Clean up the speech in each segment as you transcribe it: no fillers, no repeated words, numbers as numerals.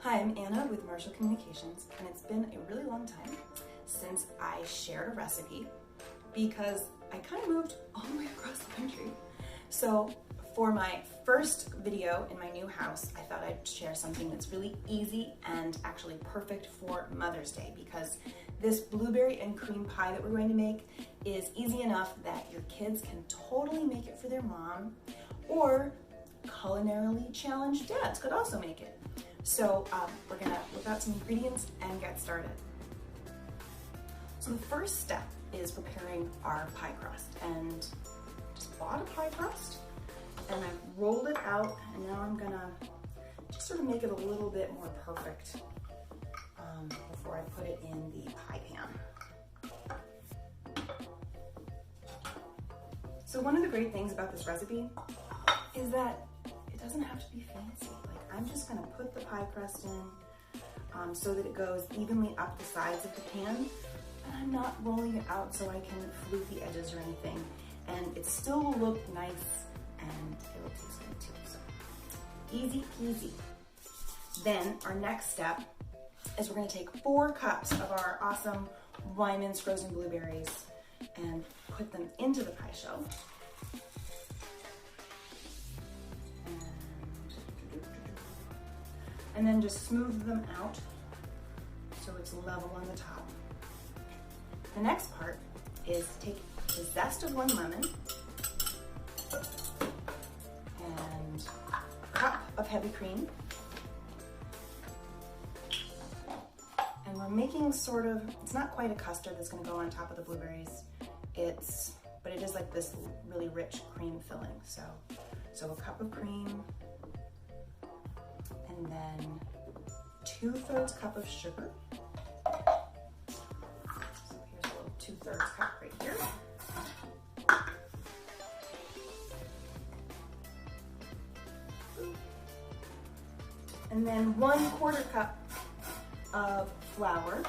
Hi, I'm Anna with Marshall Communications, and it's been a really long time since I shared a recipe because I kind of moved all the way across the country. So for my first video in my new house, I thought I'd share something that's really easy and actually perfect for Mother's Day, because this blueberry and cream pie that we're going to make is easy enough that your kids can totally make it for their mom, or culinarily challenged dads could also make it. So we're gonna whip out some ingredients and get started. So the first step is preparing our pie crust, and just bought a pie crust and I rolled it out, and now I'm gonna just sort of make it a little bit more perfect before I put it in the pie pan. So one of the great things about this recipe is that it doesn't have to be fancy. I'm just gonna put the pie crust in so that it goes evenly up the sides of the pan, and I'm not rolling it out so I can flute the edges or anything. And it still will look nice and it will taste good too, so easy peasy. Then our next step is we're gonna take 4 cups of our awesome Wyman's frozen blueberries and put them into the pie shell. And then just smooth them out so it's level on the top. The next part is take the zest of 1 lemon and a cup of heavy cream. And we're making sort of, it's not quite a custard that's gonna go on top of the blueberries, but it is like this really rich cream filling. So a cup of cream, and then 2/3 cup of sugar. So here's a little 2/3 cup right here. And then 1/4 cup of flour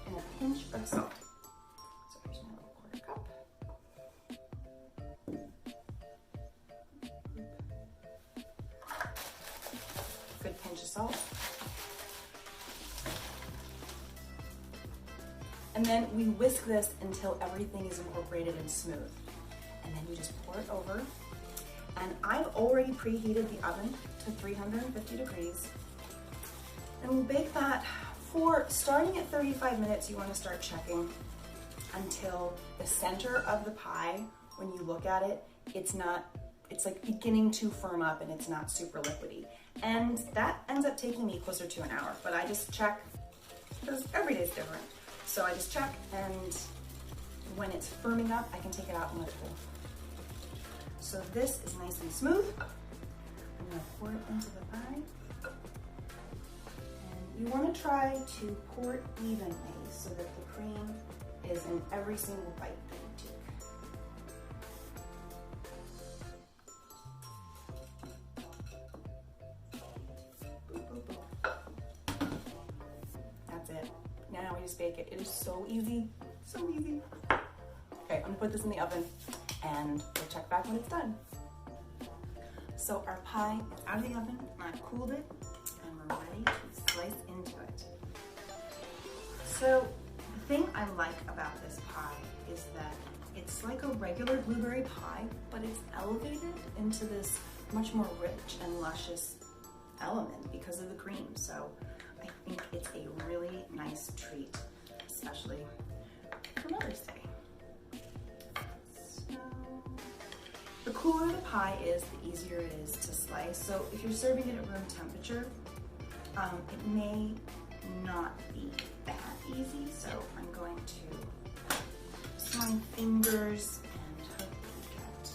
and a pinch of salt. So here's my little 1/4 cup. Good pinch of salt. And then we whisk this until everything is incorporated and smooth. And then you just pour it over. And I've already preheated the oven to 350 degrees. And we'll bake that for, starting at 35 minutes, you want to start checking until the center of the pie, when you look at it, it's like beginning to firm up and it's not super liquidy. And that ends up taking me closer to an hour, but I just check because every day is different. So I just check, and when it's firming up, I can take it out and let it cool. So this is nice and smooth. I'm gonna pour it into the pie. And you wanna try to pour it evenly so that the cream is in every single bite that you take. That's it. Now we just bake it. It is so easy, so easy. Okay, I'm gonna put this in the oven and we'll check back when it's done. So our pie is out of the oven, I've cooled it, and we're ready to slice into it. So the thing I like about this pie is that it's like a regular blueberry pie, but it's elevated into this much more rich and luscious element because of the cream. So I think it's a really nice treat, especially for Mother's Day. So the cooler the pie is, the easier it is to slice. So if you're serving it at room temperature, it may not be that easy. So I'm going to use my fingers and hopefully get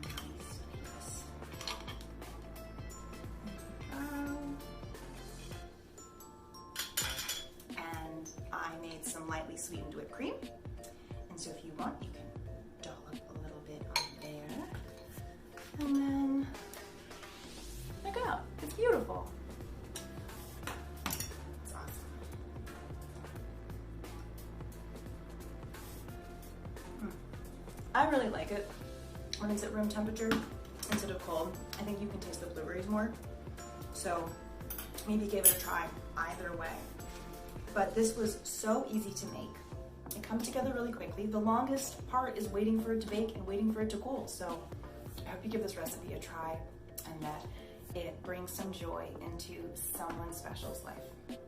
a nice piece. And I made some lightly sweetened whipped cream. And so if you want, you can dollop a little bit on there. And then, check it out, it's beautiful. It's awesome. I really like it when it's at room temperature instead of cold. I think you can taste the blueberries more. So maybe give it a try either way. But this was so easy to make. It comes together really quickly. The longest part is waiting for it to bake and waiting for it to cool. So I hope you give this recipe a try and that it brings some joy into someone special's life.